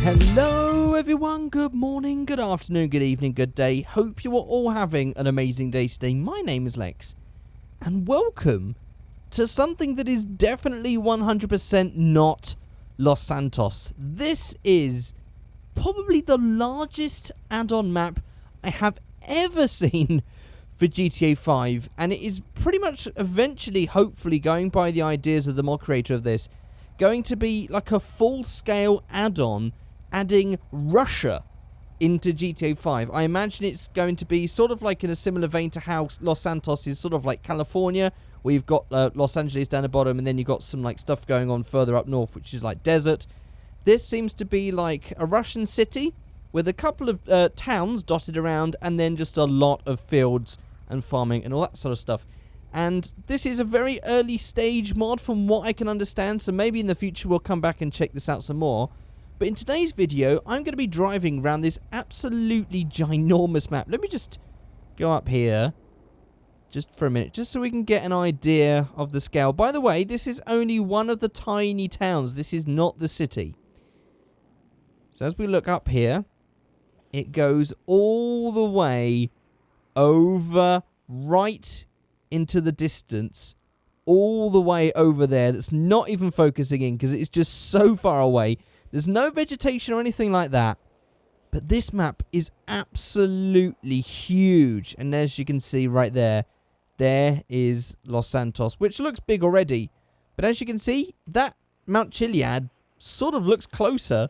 Hello everyone, good morning, good afternoon, good evening, good day. Hope you are all having an amazing day today. My name is Lex, and welcome to something that is definitely 100% not Los Santos. This is probably the largest add-on map I have ever seen for GTA 5, and it is pretty much eventually, hopefully, going by the ideas of the mod creator of this, going to be like a full-scale add-on adding Russia into GTA 5. I imagine it's going to be sort of like in a similar vein to how Los Santos is sort of like California, where you've got Los Angeles down the bottom, and then you've got some like stuff going on further up north, which is like desert. This seems to be like a Russian city with a couple of towns dotted around, and then just a lot of fields and farming and all that sort of stuff. And this is a very early stage mod from what I can understand, so maybe in the future we'll come back and check this out some more. But in today's video, I'm going to be driving around this absolutely ginormous map. Let me just go up here just for a minute, just so we can get an idea of the scale. By the way, this is only one of the tiny towns. This is not the city. So as we look up here, it goes all the way over right into the distance, all the way over there. That's not even focusing in because it's just so far away. There's no vegetation or anything like that, but this map is absolutely huge. And as you can see right there, there is Los Santos, which looks big already. But as you can see, that Mount Chiliad sort of looks closer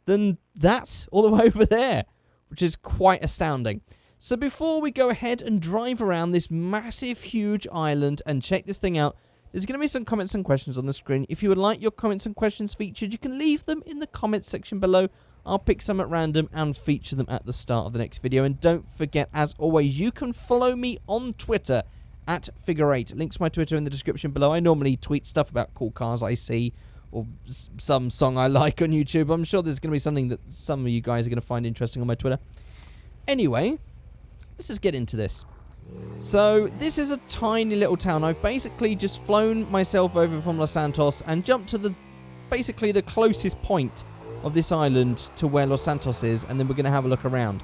than that all the way over there, which is quite astounding. So before we go ahead and drive around this massive, huge island and check this thing out, there's going to be some comments and questions on the screen. If you would like your comments and questions featured, you can leave them in the comments section below. I'll pick some at random and feature them at the start of the next video. And don't forget, as always, you can follow me on Twitter at Figureight. Links to my Twitter in the description below. I normally tweet stuff about cool cars I see, or some song I like on YouTube. I'm sure there's going to be something that some of you guys are going to find interesting on my Twitter. Anyway, let's just get into this. So, this is a tiny little town. I've basically just flown myself over from Los Santos and jumped to basically the closest point of this island to where Los Santos is, and then we're going to have a look around.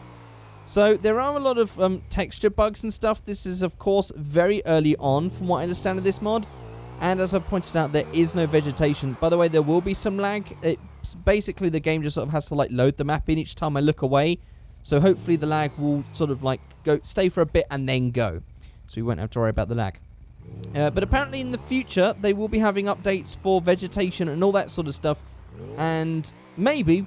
So, there are a lot of texture bugs and stuff. This is, of course, very early on from what I understand of this mod. And as I've pointed out, there is no vegetation. By the way, there will be some lag. Basically, the game just sort of has to like load the map in each time I look away. So hopefully the lag will sort of like stay for a bit and then go. So we won't have to worry about the lag. But apparently in the future, they will be having updates for vegetation and all that sort of stuff. And maybe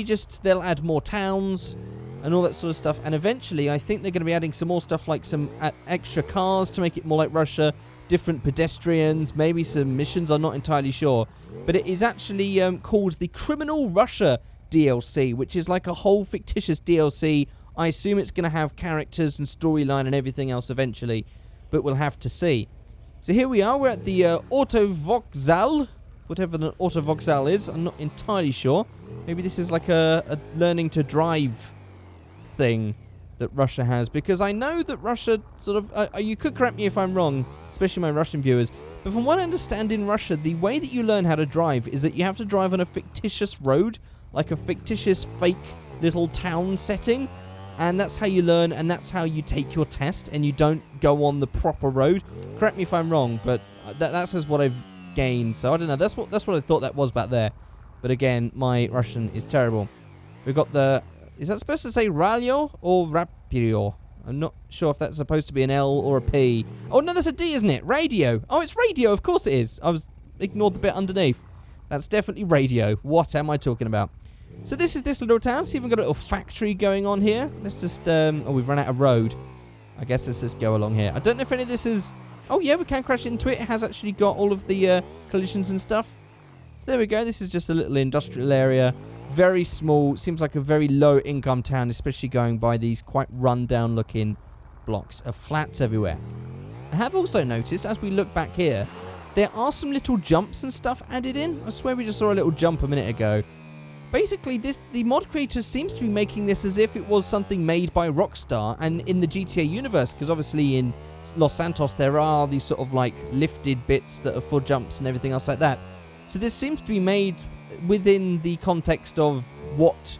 just they'll add more towns and all that sort of stuff. And eventually, I think they're going to be adding some more stuff like some extra cars to make it more like Russia. Different pedestrians, maybe some missions, I'm not entirely sure. But it is actually called the Criminal Russia DLC, which is like a whole fictitious DLC. I assume it's going to have characters and storyline and everything else eventually, but we'll have to see. So here we are, we're at the Autovoxal, whatever the Autovoxal is, I'm not entirely sure. Maybe this is like a learning to drive thing that Russia has, because I know that Russia sort of, you could correct me if I'm wrong, especially my Russian viewers, but from what I understand in Russia, the way that you learn how to drive is that you have to drive on a fictitious road, like a fictitious fake little town setting, and that's how you learn, and that's how you take your test, and you don't go on the proper road. Correct me if I'm wrong, but that's just what I've gained, so I don't know, that's what I thought that was back there. But again, my Russian is terrible. We've got the, is that supposed to say Ralio or Rapio? I'm not sure if that's supposed to be an L or a P. Oh no, that's a D, isn't it? Radio. Oh, it's radio, of course it is. I was ignored the bit underneath. That's definitely radio. What am I talking about? So this is this little town. It's even got a little factory going on here. Let's just, oh, we've run out of road. I guess let's just go along here. I don't know if any of this is, oh yeah, we can crash into it. It has actually got all of the collisions and stuff. So there we go. This is just a little industrial area. Very small. Seems like a very low income town, especially going by these quite run down looking blocks of flats everywhere. I have also noticed, as we look back here, there are some little jumps and stuff added in. I swear we just saw a little jump a minute ago. Basically, the mod creator seems to be making this as if it was something made by Rockstar and in the GTA universe, because obviously in Los Santos there are these sort of like lifted bits that are for jumps and everything else like that. So this seems to be made within the context of what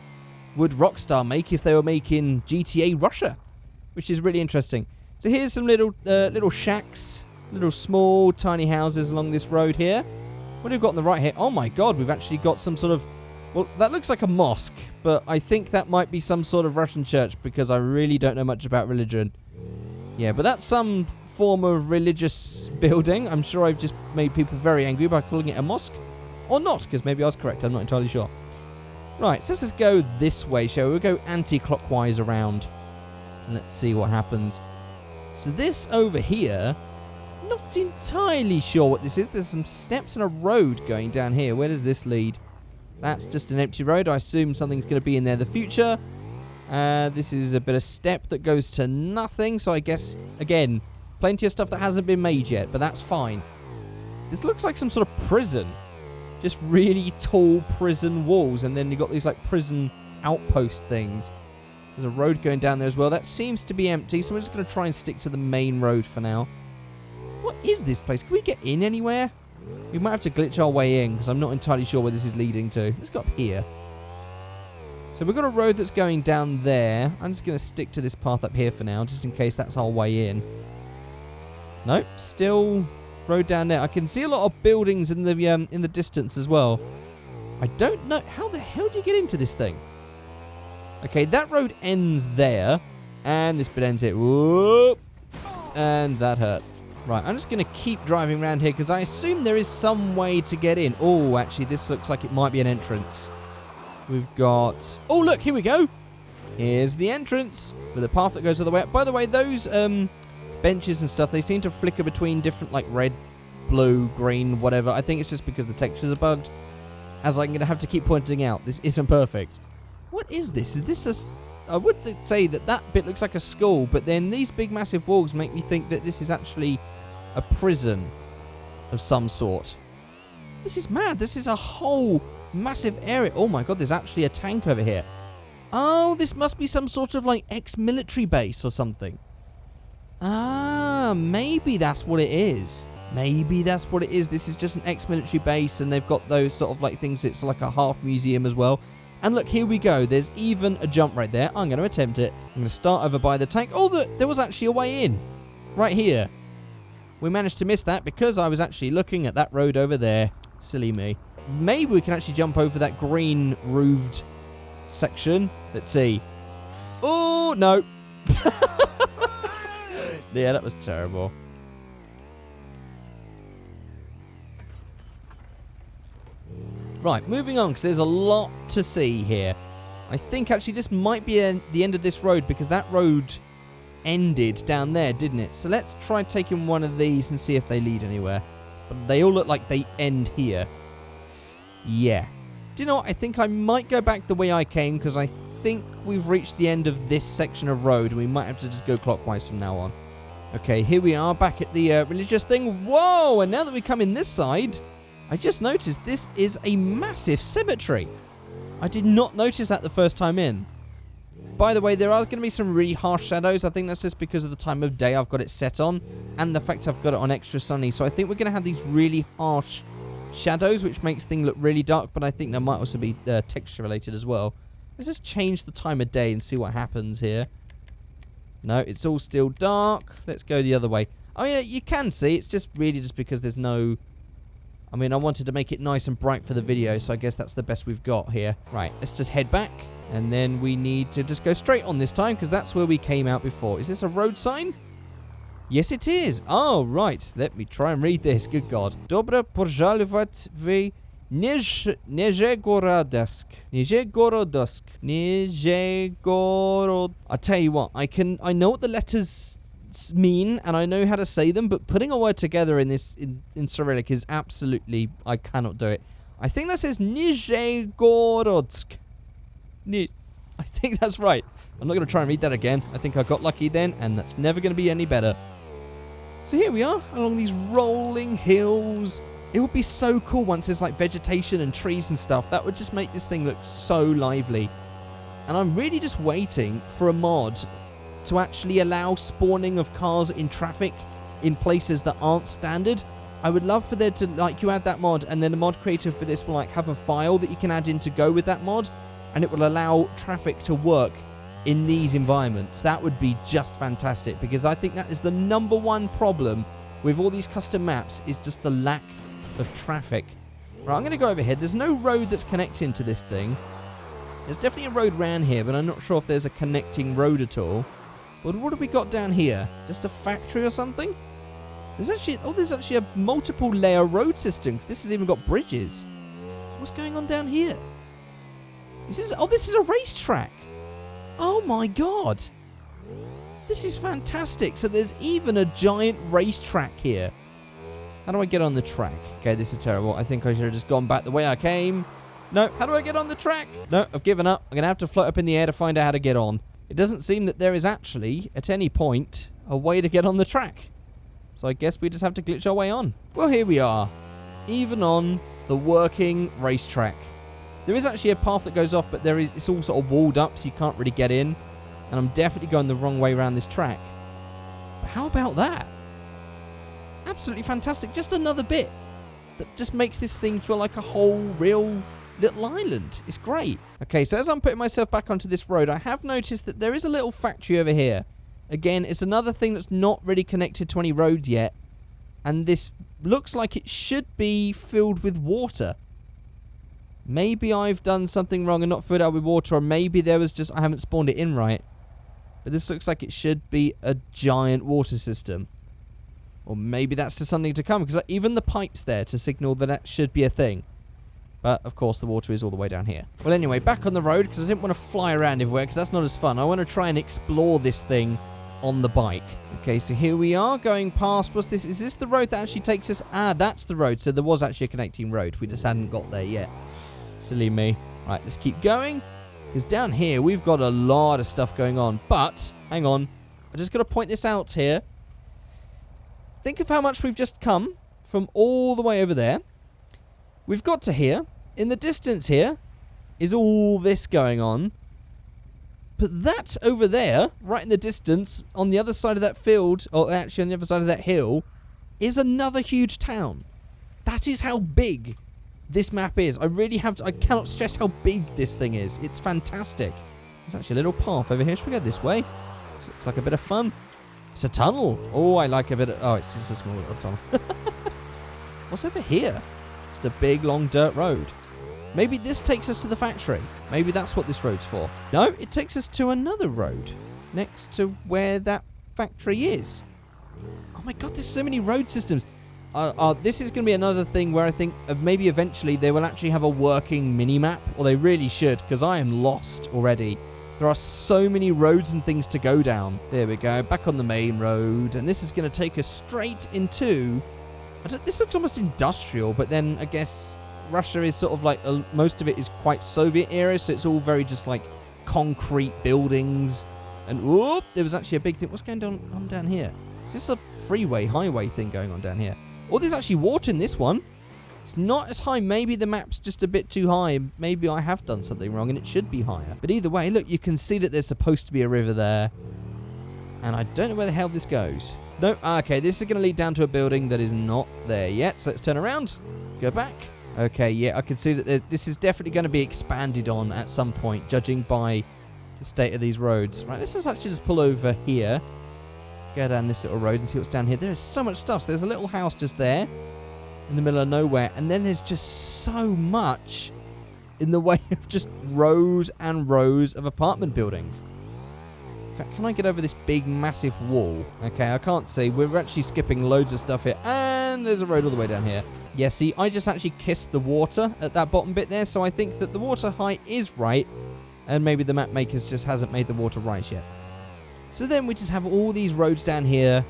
would Rockstar make if they were making GTA Russia, which is really interesting. So here's some little shacks, little small tiny houses along this road here. What have we got on the right here? Oh my god, we've actually got some sort of... Well, that looks like a mosque, but I think that might be some sort of Russian church because I really don't know much about religion. Yeah, but that's some form of religious building. I'm sure I've just made people very angry by calling it a mosque. Or not, because maybe I was correct. I'm not entirely sure. Right, so let's just go this way, shall we? We'll go anti-clockwise around. And let's see what happens. So this over here... Not entirely sure what this is. There's some steps and a road going down here. Where does this lead? That's just an empty road. I assume something's going to be in there in the future. This is a bit of step that goes to nothing. So I guess, again, plenty of stuff that hasn't been made yet. But that's fine. This looks like some sort of prison. Just really tall prison walls. And then you've got these like prison outpost things. There's a road going down there as well. That seems to be empty. So we're just going to try and stick to the main road for now. What is this place? Can we get in anywhere? We might have to glitch our way in because I'm not entirely sure where this is leading to. Let's go up here. So we've got a road that's going down there. I'm just going to stick to this path up here for now, just in case that's our way in. Nope, still road down there. I can see a lot of buildings in the distance as well. I don't know. How the hell do you get into this thing? Okay, that road ends there. And this bit ends here. Whoop. And that hurt. Right, I'm just going to keep driving around here because I assume there is some way to get in. Oh, actually, this looks like it might be an entrance. We've got... Oh, look, here we go. Here's the entrance with a path that goes all the way up. By the way, those benches and stuff, they seem to flicker between different, like, red, blue, green, whatever. I think it's just because the textures are bugged. As I'm going to have to keep pointing out, this isn't perfect. What is this? Is this a... I would say that bit looks like a school, but then these big massive walls make me think that this is actually a prison of some sort. This is mad. This is a whole massive area. Oh my god, there's actually a tank over here. Oh, this must be some sort of like ex-military base or something. Ah, maybe that's what it is. Maybe that's what it is. This is just an ex-military base and they've got those sort of like things. It's like a half museum as well. And look, here we go. There's even a jump right there. I'm going to attempt it. I'm going to start over by the tank. Oh, there was actually a way in. Right here. We managed to miss that because I was actually looking at that road over there. Silly me. Maybe we can actually jump over that green roofed section. Let's see. Oh, no. Yeah, that was terrible. Right, moving on, because there's a lot to see here. I think, actually, this might be the end of this road, because that road ended down there, didn't it? So let's try taking one of these and see if they lead anywhere. But they all look like they end here. Yeah. Do you know what? I think I might go back the way I came, because I think we've reached the end of this section of road, and we might have to just go clockwise from now on. Okay, here we are, back at the religious thing. Whoa! And now that we come in this side... I just noticed this is a massive cemetery. I did not notice that the first time in. By the way, there are going to be some really harsh shadows. I think that's just because of the time of day I've got it set on and the fact I've got it on extra sunny. So I think we're going to have these really harsh shadows, which makes things look really dark, but I think that might also be texture related as well. Let's just change the time of day and see what happens here. No, it's all still dark. Let's go the other way. Oh yeah, you can see. It's just really just because there's no... I mean, I wanted to make it nice and bright for the video, so I guess that's the best we've got here. Right, let's just head back, and then we need to just go straight on this time, because that's where we came out before. Is this a road sign? Yes, it is. Oh, right. Let me try and read this. Good God. Добро пожаловать в Nizhegorod. I tell you what, I know what the letters mean and I know how to say them, but putting a word together in this in Cyrillic is absolutely, I cannot do it. I think that says Nizhegorod. I think that's right. I'm not going to try and read that again. I think I got lucky then, and that's never going to be any better. So here we are, along these rolling hills. It would be so cool once there's like vegetation and trees and stuff. That would just make this thing look so lively. And I'm really just waiting for a mod to actually allow spawning of cars in traffic in places that aren't standard. I would love for there to, like, you add that mod and then the mod creator for this will like have a file that you can add in to go with that mod. and it will allow traffic to work in these environments. That would be just fantastic, because I think that is the #1 problem with all these custom maps, is just the lack of traffic. Right, I'm going to go over here. There's no road that's connecting to this thing. There's definitely a road around here, but I'm not sure if there's a connecting road at all. But what have we got down here? Just a factory or something? There's actually a multiple layer road system, because this has even got bridges. What's going on down here? This is a racetrack. Oh my god. This is fantastic. So there's even a giant racetrack here. How do I get on the track? Okay, this is terrible. I think I should have just gone back the way I came. No, how do I get on the track? No, I've given up. I'm going to have to float up in the air to find out how to get on. It doesn't seem that there is actually, at any point, a way to get on the track. So I guess we just have to glitch our way on. Well, here we are. Even on the working racetrack. There is actually a path that goes off, but it's all sort of walled up, so you can't really get in. And I'm definitely going the wrong way around this track. But how about that? Absolutely fantastic. Just another bit that just makes this thing feel like a whole real little island. It's great. Okay, so as I'm putting myself back onto this road, I have noticed that there is a little factory over here. Again, it's another thing that's not really connected to any roads yet. And this looks like it should be filled with water. Maybe I've done something wrong and not filled out with water, or maybe there was just, I haven't spawned it in right. But this looks like it should be a giant water system. Or maybe that's just something to come, because even the pipe's there to signal that that should be a thing. But, of course, the water is all the way down here. Well, anyway, back on the road, because I didn't want to fly around everywhere, because that's not as fun. I want to try and explore this thing on the bike. Okay, so here we are, going past, what's this? Is this the road that actually takes us? Ah, that's the road. So there was actually a connecting road. We just hadn't got there yet. Silly me. Right, let's keep going, because down here, we've got a lot of stuff going on. But, hang on, I just got to point this out here. Think of how much we've just come from all the way over there. We've got to here. In the distance here is all this going on. But that over there, right in the distance, on the other side of that field, or actually on the other side of that hill, is another huge town. That is how big this map is. I cannot stress how big this thing is. It's fantastic. There's actually a little path over here. Should we go this way? This looks like a bit of fun. It's a tunnel. Oh, I like a bit of... Oh, it's just a small little tunnel. What's over here? Just a big, long dirt road. Maybe this takes us to the factory. Maybe that's what this road's for. No, it takes us to another road next to where that factory is. Oh my god, there's so many road systems. This is going to be another thing where I think maybe eventually they will actually have a working mini-map. Or they really should, because I am lost already. There are so many roads and things to go down. There we go, back on the main road. And this is going to take us straight into... This looks almost industrial, but then I guess Russia is sort of like... most of it is quite Soviet era, so it's all very just like concrete buildings. And whoop, there was actually a big thing. What's going on down here? Is this a freeway, highway thing going on down here? Oh, there's actually water in this one. It's not as high. Maybe the map's just a bit too high. Maybe I have done something wrong and it should be higher. But either way, look, you can see that there's supposed to be a river there. And I don't know where the hell this goes. No, okay, this is going to lead down to a building that is not there yet. So let's turn around, go back. Okay, yeah, I can see that this is definitely going to be expanded on at some point, judging by the state of these roads. Right, let's actually just pull over here. Go down this little road and see what's down here. There is so much stuff. So there's a little house just there in the middle of nowhere. And then there's just so much in the way of just rows and rows of apartment buildings. In fact, can I get over this big, massive wall? Okay, I can't see. We're actually skipping loads of stuff here. And there's a road all the way down here. Yeah, see, I just actually kissed the water at that bottom bit there. So I think that the water height is right. And maybe the map makers just hasn't made the water rise yet. So then we just have all these roads down here.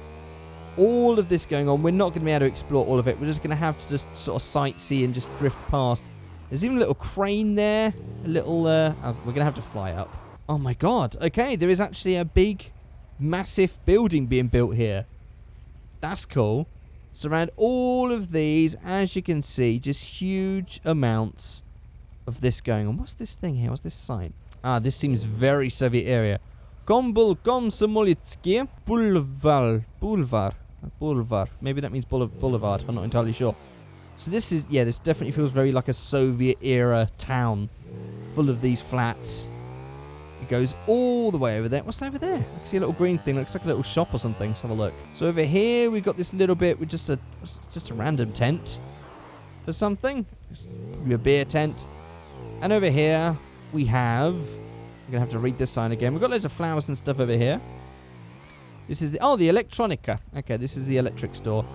All of this going on. We're not going to be able to explore all of it. We're just going to have to just sort of sightsee and just drift past. There's even a little crane there. A little, we're going to have to fly up. Oh my god. Okay, there is actually a big, massive building being built here. That's cool. Surround all of these, as you can see, just huge amounts of this going on. What's this thing here? What's this sign? Ah, this seems very Soviet area. Komsomoletsky Boulevard. Maybe that means boulevard. I'm not entirely sure. So this is, yeah, this definitely feels very like a Soviet era town full of these flats. It goes all the way over there. What's over there? I can see a little green thing. Looks like a little shop or something. Let's have a look. So over here, we've got this little bit with just a random tent for something. Just a beer tent. And over here, we have... I'm going to have to read this sign again. We've got loads of flowers and stuff over here. This is the... Oh, the Electronica. Okay, this is the electric store.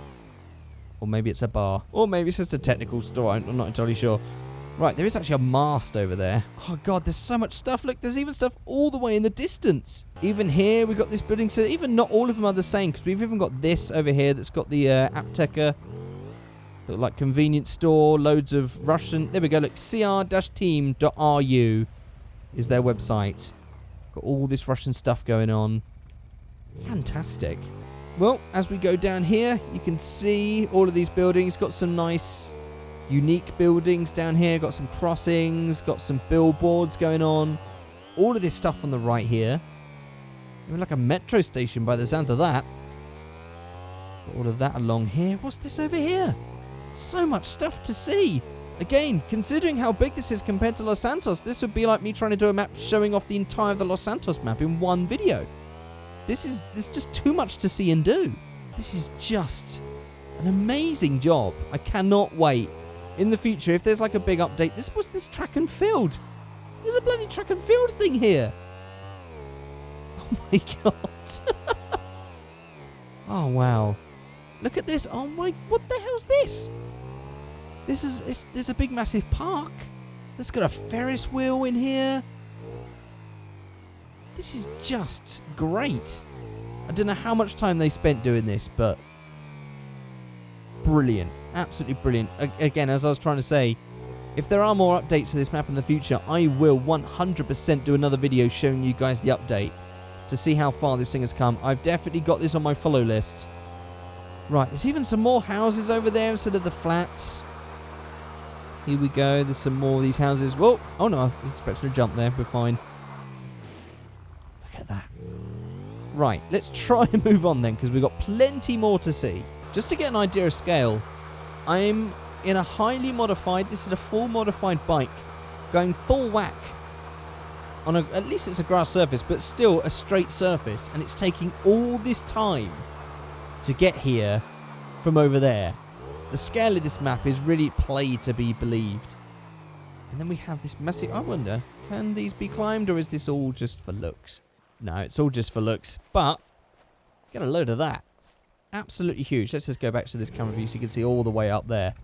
Or maybe it's a bar. Or maybe it's just a technical store. I'm not entirely sure. Right, there is actually a mast over there. Oh, God, there's so much stuff. Look, there's even stuff all the way in the distance. Even here, we've got this building. So even not all of them are the same, because we've even got this over here that's got the Apteca. Look like convenience store. Loads of Russian. There we go. Look, cr-team.ru is their website. Got all this Russian stuff going on. Fantastic. Well, as we go down here, you can see all of these buildings. Got some nice... unique buildings down here, got some crossings, got some billboards going on. All of this stuff on the right here. Even like a metro station by the sounds of that. Got all of that along here. What's this over here? So much stuff to see. Again, considering how big this is compared to Los Santos, this would be like me trying to do a map showing off the entire of the Los Santos map in one video. There's just too much to see and do. This is just an amazing job. I cannot wait. In the future, if there's like a big update, what's this track and field? There's a bloody track and field thing here. Oh my god. Oh wow. Look at this. Oh my, what the hell's this? There's a big massive park. That's got a Ferris wheel in here. This is just great. I don't know how much time they spent doing this, but brilliant. Absolutely brilliant. Again, as I was trying to say, if there are more updates to this map in the future, I will 100% do another video showing you guys the update to see how far this thing has come. I've definitely got this on my follow list. Right, there's even some more houses over there instead of the flats. Here we go. There's some more of these houses. Whoa! Oh no, I was expecting to jump there. We're fine. Look at that. Right, let's try and move on then, because we've got plenty more to see. Just to get an idea of scale, I'm in a highly modified, this is a full modified bike, going full whack on at least it's a grass surface, but still a straight surface, and it's taking all this time to get here from over there. The scale of this map is really played to be believed. And then we have this massive, I wonder, can these be climbed, or is this all just for looks? No, it's all just for looks, but get a load of that. Absolutely huge. Let's just go back to this camera view so you can see all the way up there.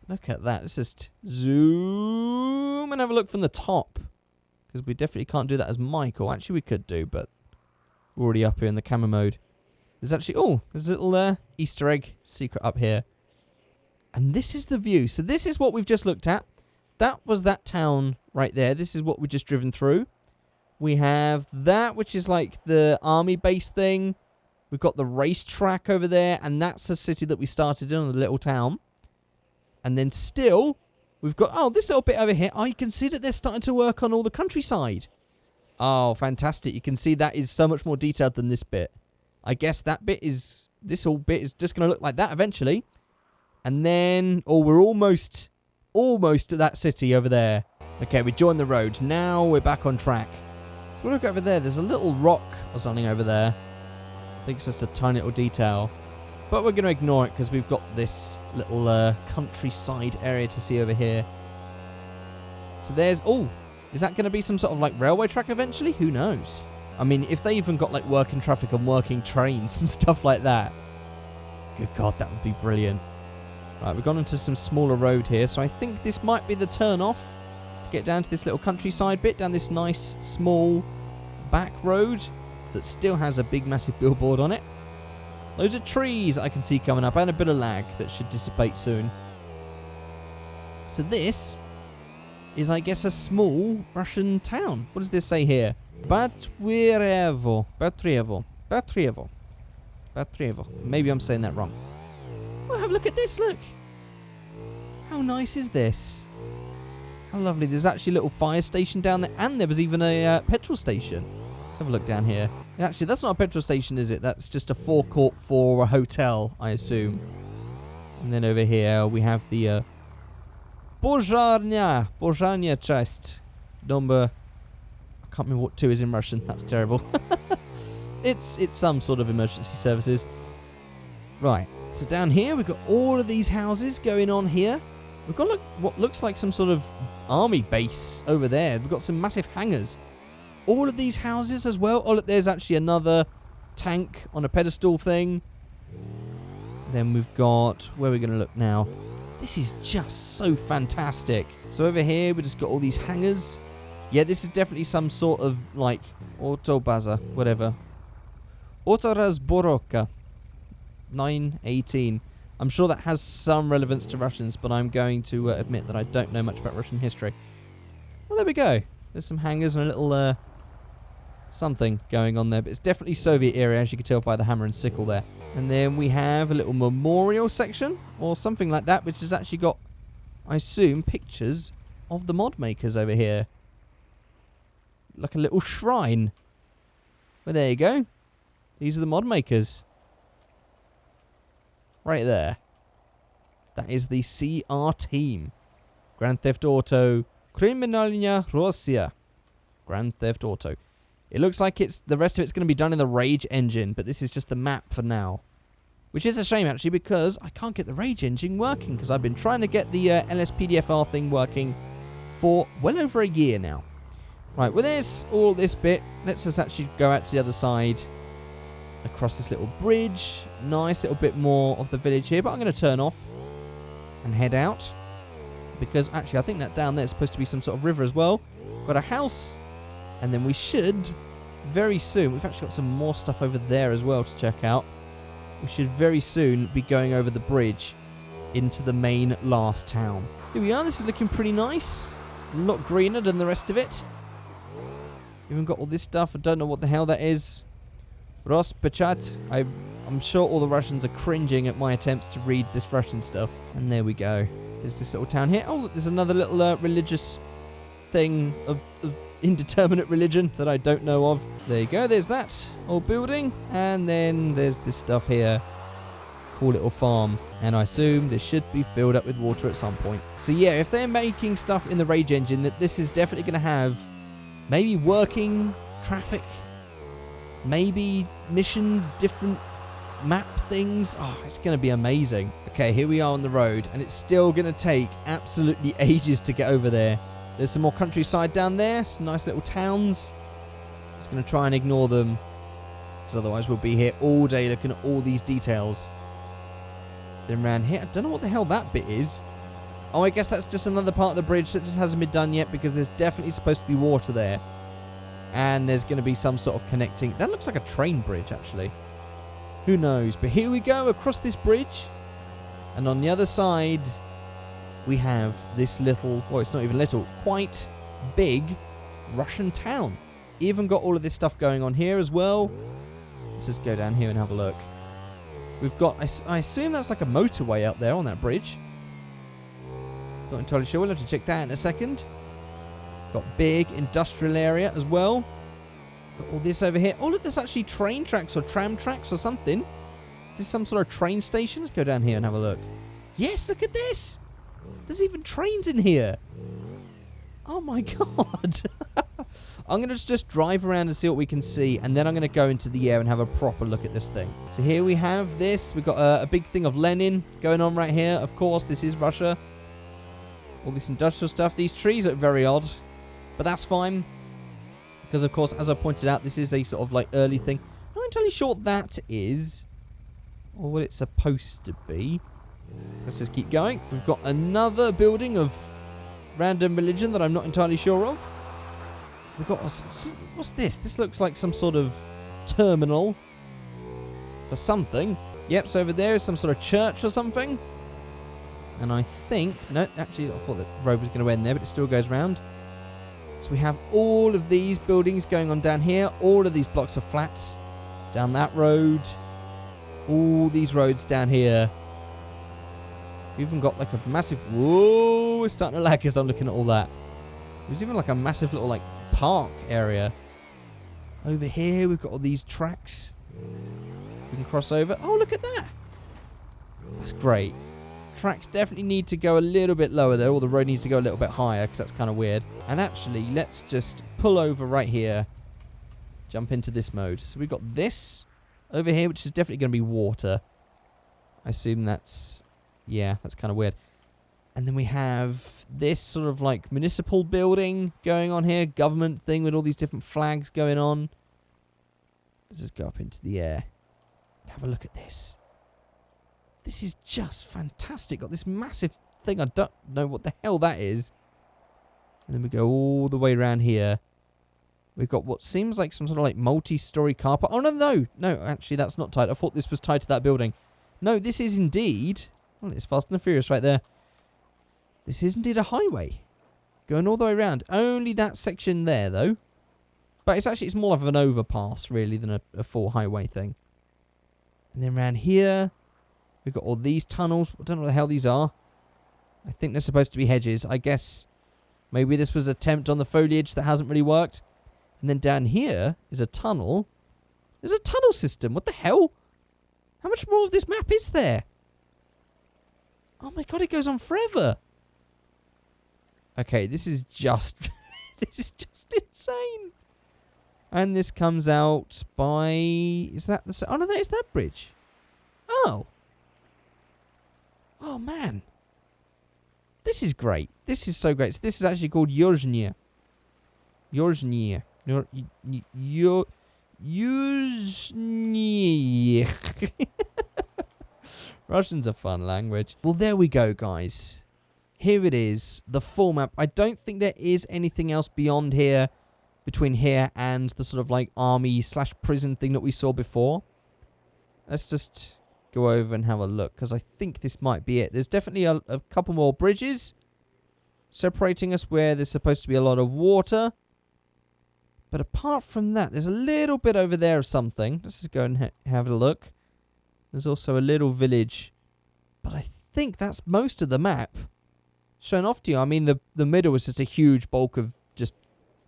Look at that. Let's just zoom and have a look from the top. Because we definitely can't do that as Michael. Actually, we could do, but we're already up here in the camera mode. There's actually... Oh, there's a little Easter egg secret up here. And this is the view. So this is what we've just looked at. That was that town right there. This is what we've just driven through. We have that, which is like the army base thing. We've got the racetrack over there, and that's the city that we started in, the little town. And then still, we've got, oh, this little bit over here. Oh, you can see that they're starting to work on all the countryside. Oh, fantastic. You can see that is so much more detailed than this bit. I guess that bit is, this whole bit is just going to look like that eventually. And then, oh, we're almost at that city over there. Okay, we joined the road. Now we're back on track. So we'll look over there. There's a little rock or something over there. I think it's just a tiny little detail. But we're going to ignore it because we've got this little countryside area to see over here. So there's... Oh, is that going to be some sort of like railway track eventually? Who knows? I mean, if they even got like working traffic and working trains and stuff like that. Good God, that would be brilliant. Right, we've gone into some smaller road here. So I think this might be the turn off. Get down to this little countryside bit. Down this nice, small back road that still has a big, massive billboard on it. Loads of trees I can see coming up, and a bit of lag that should dissipate soon. So this is, I guess, a small Russian town. What does this say here? Batrievo. Maybe I'm saying that wrong. Well, have a look at this, look. How nice is this? How lovely. There's actually a little fire station down there, and there was even a petrol station. Let's have a look down here. Actually, that's not a petrol station, is it? That's just a forecourt for a hotel, I assume. And then over here, we have the Pożarnia chest. Number... I can't remember what 2 is in Russian. That's terrible. It's some sort of emergency services. Right. So down here, we've got all of these houses going on here. We've got what looks like some sort of army base over there. We've got some massive hangars. All of these houses as well. Oh, look, there's actually another tank on a pedestal thing. Then we've got... Where are we going to look now? This is just so fantastic. So over here, we just got all these hangars. Yeah, this is definitely some sort of, like, autobaza, whatever. Autorazboroka. 918. I'm sure that has some relevance to Russians, but I'm going to admit that I don't know much about Russian history. Well, there we go. There's some hangars and a little something going on there, but it's definitely Soviet era, as you can tell by the hammer and sickle there. And then we have a little memorial section, or something like that, which has actually got, I assume, pictures of the mod makers over here. Like a little shrine. Well, there you go. These are the mod makers. Right there. That is the CR team. Grand Theft Auto. Kriminalnya Rossia. Grand Theft Auto. It looks like the rest of it's going to be done in the Rage engine, but this is just the map for now. Which is a shame, actually, because I can't get the Rage engine working, because I've been trying to get the LSPDFR thing working for well over a year now. Right, well, there's all this bit. Let's just actually go out to the other side. Across this little bridge. Nice little bit more of the village here, but I'm going to turn off and head out. Because, actually, I think that down there is supposed to be some sort of river as well. Got a house. And then we should, very soon, we've actually got some more stuff over there as well to check out. We should very soon be going over the bridge into the main last town. Here we are, this is looking pretty nice. A lot greener than the rest of it. Even got all this stuff, I don't know what the hell that is. Rospechat. I'm sure all the Russians are cringing at my attempts to read this Russian stuff. And there we go. There's this little town here. Oh, look, there's another little religious thing of indeterminate religion that I don't know of. There you go, there's that old building. And then there's this stuff here. Cool little farm. And I assume this should be filled up with water at some point. So yeah, if they're making stuff in the Rage engine, that this is definitely going to have maybe working traffic, maybe missions, different map things. Oh, it's going to be amazing. Okay, here we are on the road, and it's still going to take absolutely ages to get over there. There's some more countryside down there, some nice little towns. Just going to try and ignore them, because otherwise we'll be here all day looking at all these details. Then around here, I don't know what the hell that bit is. Oh, I guess that's just another part of the bridge that just hasn't been done yet, because there's definitely supposed to be water there. And there's going to be some sort of connecting... That looks like a train bridge, actually. Who knows? But here we go, across this bridge. And on the other side, we have this little... Well, it's not even little. Quite big Russian town. Even got all of this stuff going on here as well. Let's just go down here and have a look. We've got... I assume that's like a motorway up there on that bridge. Not entirely sure. We'll have to check that in a second. Got big industrial area as well. Got all this over here. Oh, look, there's actually train tracks or tram tracks or something. Is this some sort of train station? Let's go down here and have a look. Yes, look at this. There's even trains in here. Oh, my God. I'm going to just drive around and see what we can see, and then I'm going to go into the air and have a proper look at this thing. So here we have this. We've got a big thing of Lenin going on right here. Of course, this is Russia. All this industrial stuff. These trees look very odd, but that's fine. Because, of course, as I pointed out, this is a sort of like early thing. Not entirely sure what that is, or what it's supposed to be. Let's just keep going. We've got another building of random religion that I'm not entirely sure of. We've got... What's this? This looks like some sort of terminal for something. Yep, so over there is some sort of church or something. And I think... No, actually, I thought the road was going to end there, but it still goes round. So we have all of these buildings going on down here. All of these blocks of flats down that road. All these roads down here. We've even got like a massive... Whoa, it's starting to lag as I'm looking at all that. There's even like a massive little like park area. Over here, we've got all these tracks. We can cross over. Oh, look at that. That's great. tracks definitely need to go a little bit lower there, or the road needs to go a little bit higher, because that's kind of weird. And actually, let's just pull over right here. Jump into this mode. So we've got this over here, which is definitely going to be water. I assume that's... yeah, that's kind of weird. And then we have this sort of like municipal building going on here. Government thing with all these different flags going on. Let's just go up into the air. And have a look at this. This is just fantastic. Got this massive thing. I don't know what the hell that is. And then we go all the way around here. We've got what seems like some sort of like multi-story car park. Oh, no. No, actually, that's not tied. I thought this was tied to that building. No, this is indeed... well, it's Fast and the Furious right there. This is indeed a highway. Going all the way around. Only that section there, though. But it's more of an overpass, really, than a full highway thing. And then around here, we've got all these tunnels. I don't know what the hell these are. I think they're supposed to be hedges. I guess maybe this was an attempt on the foliage that hasn't really worked. And then down here is a tunnel. There's a tunnel system. What the hell? How much more of this map is there? Oh my god, it goes on forever. Okay, this is just... this is just insane. And this comes out by... is that the... oh no, that is that bridge. Oh. Oh man. This is great. This is so great. So this is actually called Yuzhny. Yuzhny. Yuzhny. Russian's a fun language. Well, there we go, guys. Here it is, the full map. I don't think there is anything else beyond here, between here and the sort of like army/prison thing that we saw before. Let's just go over and have a look, because I think this might be it. There's definitely a couple more bridges separating us where there's supposed to be a lot of water. But apart from that, there's a little bit over there of something. Let's just go and have a look. There's also a little village. But I think that's most of the map shown off to you. I mean, the middle is just a huge bulk of just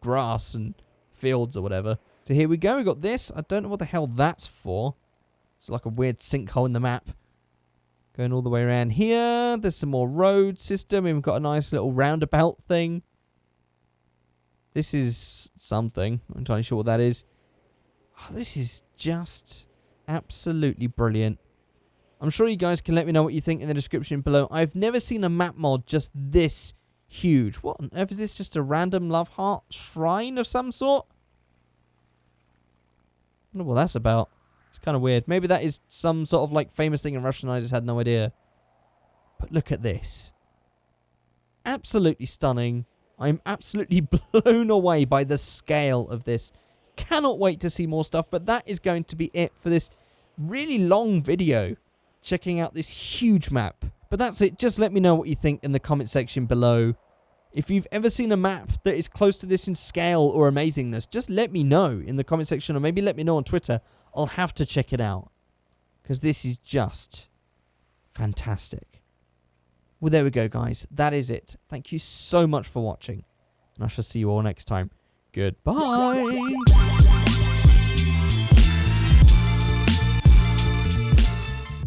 grass and fields or whatever. So here we go. We got this. I don't know what the hell that's for. It's like a weird sinkhole in the map. Going all the way around here. There's some more road system. We've got a nice little roundabout thing. This is something. I'm not entirely sure what that is. Oh, this is just absolutely brilliant. I'm sure you guys can let me know what you think in the description below. I've never seen a map mod just this huge. What on earth is this? Just a random love heart shrine of some sort? I don't know what that's about. It's kind of weird. Maybe that is some sort of like famous thing in Russia and I just had no idea. But look at this. Absolutely stunning. I'm absolutely blown away by the scale of this. Cannot wait to see more stuff, but that is going to be it for this really long video. Checking out this huge map. But that's it. Just let me know what you think in the comment section below. If you've ever seen a map that is close to this in scale or amazingness, just let me know in the comment section, or maybe let me know on Twitter. I'll have to check it out, because this is just fantastic. Well, there we go, guys. That is it. Thank you so much for watching, and I shall see you all next time. Goodbye.